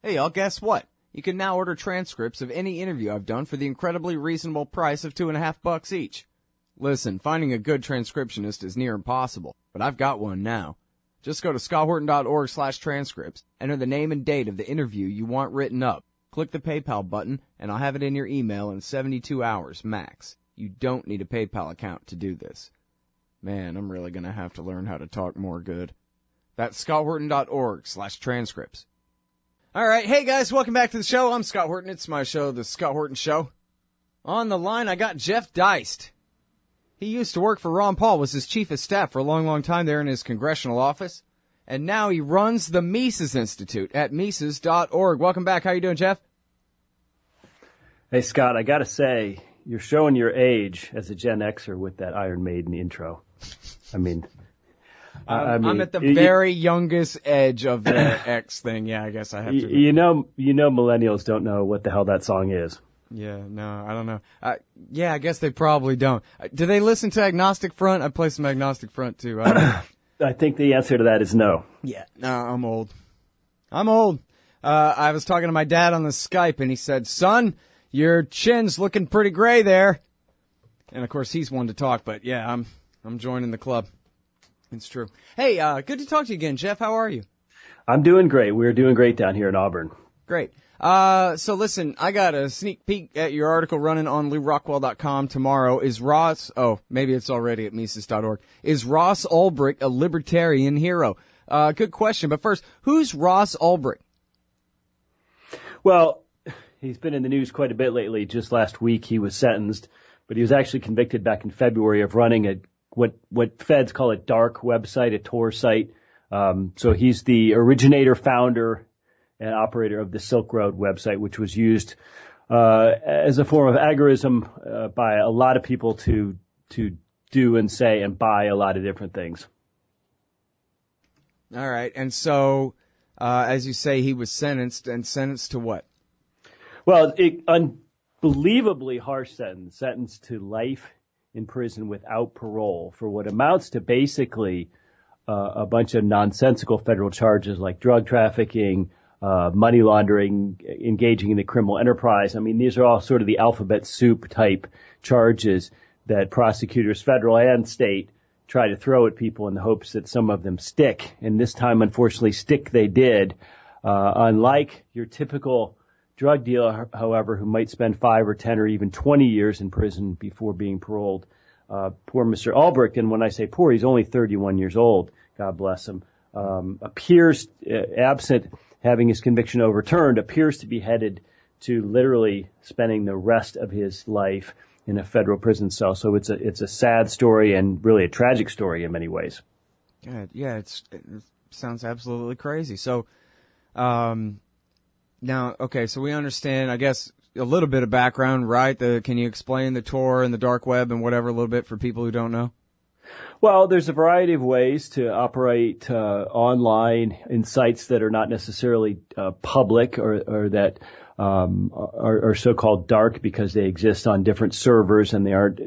Hey, y'all, guess what? You can now order transcripts of any interview I've done for the incredibly reasonable price of $2.50 each. Listen, finding a good transcriptionist is near impossible, but I've got one now. Just go to scotthorton.org/transcripts, enter the name and date of the interview you want written up, click the PayPal button, and I'll have it in your email in 72 hours max. You don't need a PayPal account to do this. Man, I'm really going to have to learn how to talk more good. That's scotthorton.org/transcripts. All right, hey guys, welcome back to the show. I'm Scott Horton. It's my show, The Scott Horton Show. On the line, I got Jeff Deist. He used to work for Ron Paul, was his chief of staff for a long, long time there in his congressional office. And now he runs the Mises Institute at Mises.org. Welcome back. How you doing, Jeff? Hey, Scott, I got to say, you're showing your age as a Gen Xer with that Iron Maiden intro. I mean, I'm at the very youngest edge of the X thing. Yeah, I guess I have to. You know, millennials don't know what the hell that song is. Yeah, no, I don't know. Yeah, I guess they probably don't. Do they listen to Agnostic Front? I play some Agnostic Front, too. I think the answer to that is no. Yeah, no, I'm old. I was talking to my dad on the Skype, and he said, son, your chin's looking pretty gray there. And, of course, he's one to talk, but, yeah, I'm joining the club. It's true. Hey, good to talk to you again, Jeff. How are you? I'm doing great. We're doing great down here in Auburn. Great. So listen, I got a sneak peek at your article running on LouRockwell.com tomorrow. Maybe it's already at Mises.org. Is Ross Ulbricht a libertarian hero? Good question. But first, who's Ross Ulbricht? Well, he's been in the news quite a bit lately. Just last week he was sentenced, but he was actually convicted back in February of running what feds call a dark website, a Tor site. So he's the originator, founder, and operator of the Silk Road website, which was used as a form of agorism by a lot of people to do and say and buy a lot of different things. All right. And so, as you say, he was sentenced to what? Well, unbelievably harsh sentence to life in prison without parole for what amounts to basically a bunch of nonsensical federal charges like drug trafficking, money laundering, engaging in the criminal enterprise. I mean, these are all sort of the alphabet soup type charges that prosecutors, federal and state, try to throw at people in the hopes that some of them stick. And this time, unfortunately, stick they did. Unlike your typical drug dealer, however, who might spend 5 or 10 or even 20 years in prison before being paroled, poor Mr. Ulbricht, and when I say poor, he's only 31 years old, God bless him, appears, absent having his conviction overturned, appears to be headed to literally spending the rest of his life in a federal prison cell. So it's a sad story and really a tragic story in many ways. Yeah, it sounds absolutely crazy. So, now, okay, so we understand, I guess, a little bit of background, right? Can you explain the Tor and the dark web and whatever a little bit for people who don't know? Well, there's a variety of ways to operate online in sites that are not necessarily public or that are so-called dark because they exist on different servers and they aren't,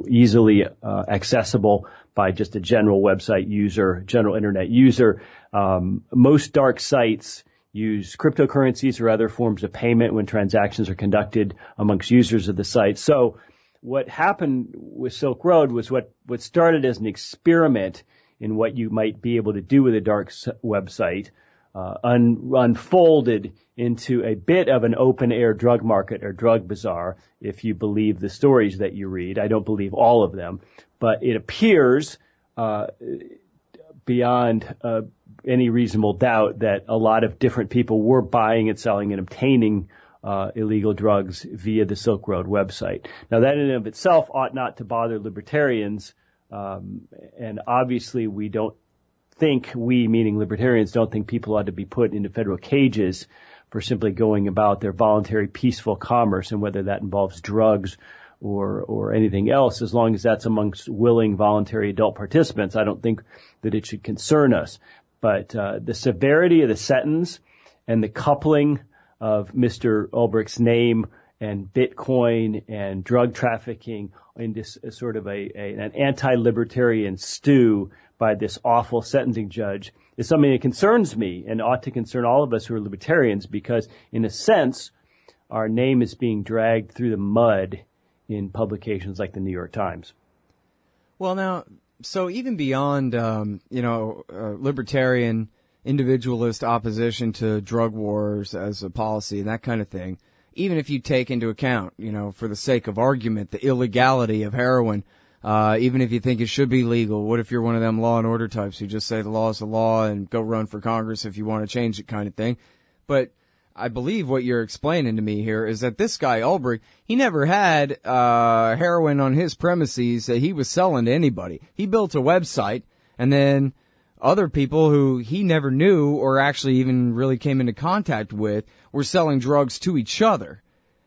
easily accessible by just a general website user, general internet user. Most dark sites use cryptocurrencies or other forms of payment when transactions are conducted amongst users of the site. So what happened with Silk Road was what started as an experiment in what you might be able to do with a dark website, unfolded into a bit of an open-air drug market or drug bazaar, if you believe the stories that you read. I don't believe all of them, but it appears beyond any reasonable doubt that a lot of different people were buying and selling and obtaining illegal drugs via the Silk Road website. Now, that in and of itself ought not to bother libertarians, and obviously we, meaning libertarians, don't think people ought to be put into federal cages for simply going about their voluntary, peaceful commerce, and whether that involves drugs or anything else, as long as that's amongst willing, voluntary adult participants. I don't think that it should concern us. But the severity of the sentence and the coupling of Mr. Ulbricht's name and Bitcoin and drug trafficking into sort of an anti-libertarian stew by this awful sentencing judge is something that concerns me and ought to concern all of us who are libertarians, because in a sense, our name is being dragged through the mud in publications like the New York Times. Well, now, so even beyond, libertarian individualist opposition to drug wars as a policy and that kind of thing, even if you take into account, for the sake of argument, the illegality of heroin, even if you think it should be legal, what if you're one of them law and order types who just say the law is the law and go run for Congress if you want to change it kind of thing? But I believe what you're explaining to me here is that this guy, Ulbricht, he never had heroin on his premises that he was selling to anybody. He built a website, and then other people who he never knew or actually even really came into contact with were selling drugs to each other.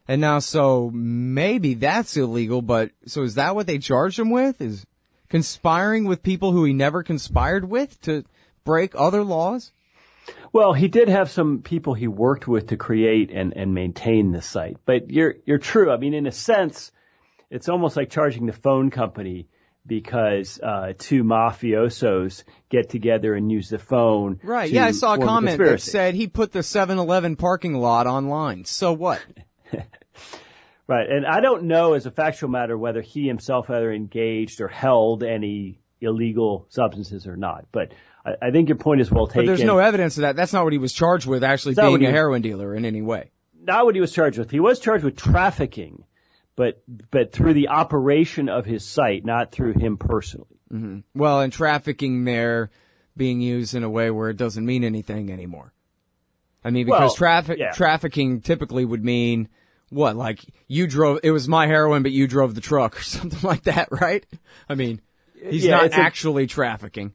And now, so maybe that's illegal, but so is that what they charged him with? Is conspiring with people who he never conspired with to break other laws? Well, he did have some people he worked with to create and maintain the site. But you're true. I mean, in a sense, it's almost like charging the phone company because two mafiosos get together and use the phone. Right. Yeah, I saw a comment that said he put the 7-Eleven parking lot online. So what? Right. And I don't know as a factual matter whether he himself either engaged or held any illegal substances or not. But I think your point is well taken. But there's no evidence of that. That's not what he was charged with, actually being a heroin dealer in any way. Not what he was charged with. He was charged with trafficking, but through the operation of his site, not through him personally. Mm-hmm. Well, and trafficking there being used in a way where it doesn't mean anything anymore. I mean, because trafficking typically would mean what? Like it was my heroin, but you drove the truck or something like that, right? I mean, he's not actually trafficking.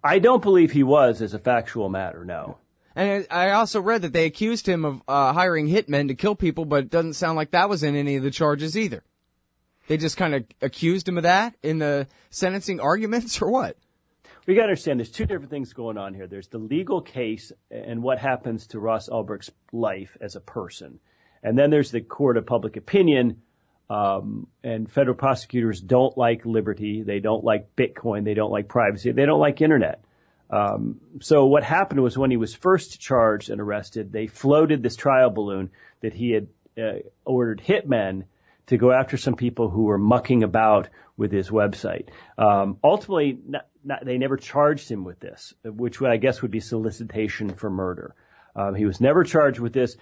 I don't believe he was as a factual matter, no. And I also read that they accused him of hiring hitmen to kill people, but it doesn't sound like that was in any of the charges either. They just kind of accused him of that in the sentencing arguments, or what? We got to understand there's two different things going on here. There's the legal case and what happens to Ross Ulbricht's life as a person. And then there's the court of public opinion. And federal prosecutors don't like liberty. They don't like Bitcoin. They don't like privacy. They don't like internet. So what happened was when he was first charged and arrested, they floated this trial balloon that he had ordered hitmen to go after some people who were mucking about with his website. Ultimately, they never charged him with this, which I guess would be solicitation for murder. He was never charged with this.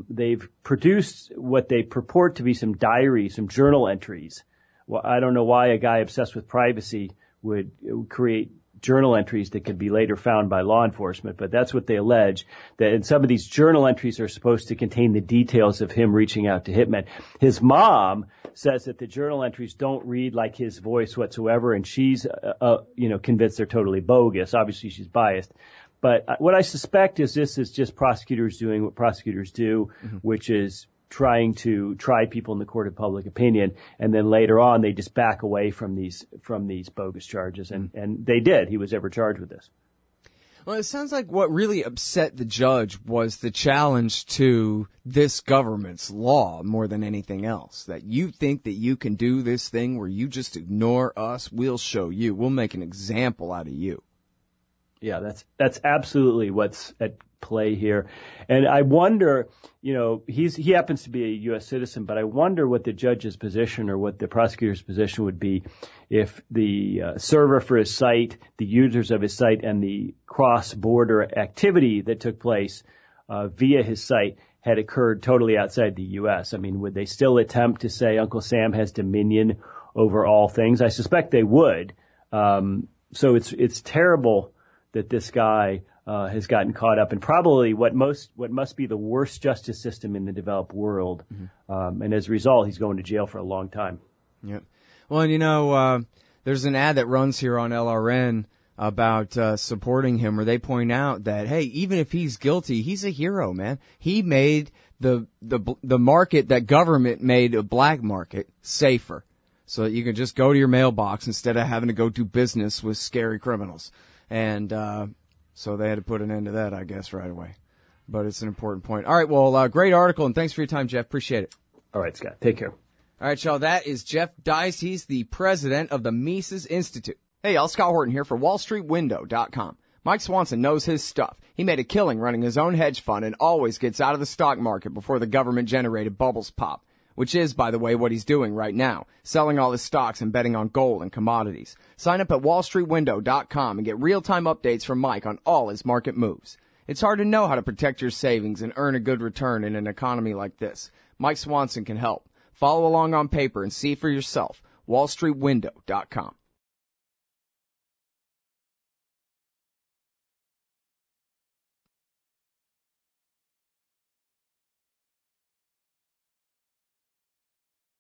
They've produced what they purport to be some diaries, some journal entries. Well, I don't know why a guy obsessed with privacy would create journal entries that could be later found by law enforcement, but that's what they allege. And some of these journal entries are supposed to contain the details of him reaching out to hitmen. His mom says that the journal entries don't read like his voice whatsoever, and she's, convinced they're totally bogus. Obviously, she's biased. But what I suspect is this is just prosecutors doing what prosecutors do, which is trying to try people in the court of public opinion, and then later on they just back away from these bogus charges, and they did. He was ever charged with this. Well, it sounds like what really upset the judge was the challenge to this government's law more than anything else. That you think that you can do this thing where you just ignore us, we'll show you. We'll make an example out of you. Yeah, that's absolutely what's at play here. And I wonder, he happens to be a U.S. citizen, but I wonder what the judge's position or what the prosecutor's position would be if the server for his site, the users of his site, and the cross-border activity that took place via his site had occurred totally outside the U.S. I mean, would they still attempt to say Uncle Sam has dominion over all things? I suspect they would. So it's terrible that this guy has gotten caught up in probably what must be the worst justice system in the developed world. And as a result, he's going to jail for a long time. Yep. Well, and there's an ad that runs here on LRN about supporting him, where they point out that, hey, even if he's guilty, he's a hero, man. He made the market that government made a black market safer, so that you can just go to your mailbox instead of having to go do business with scary criminals. And so they had to put an end to that, I guess, right away. But it's an important point. All right, well, great article, and thanks for your time, Jeff. Appreciate it. All right, Scott. Take care. All right, y'all, that is Jeff Deist. He's the president of the Mises Institute. Hey, y'all, Scott Horton here for WallStreetWindow.com. Mike Swanson knows his stuff. He made a killing running his own hedge fund and always gets out of the stock market before the government-generated bubbles pop, which is, by the way, what he's doing right now, selling all his stocks and betting on gold and commodities. Sign up at wallstreetwindow.com and get real-time updates from Mike on all his market moves. It's hard to know how to protect your savings and earn a good return in an economy like this. Mike Swanson can help. Follow along on paper and see for yourself. wallstreetwindow.com.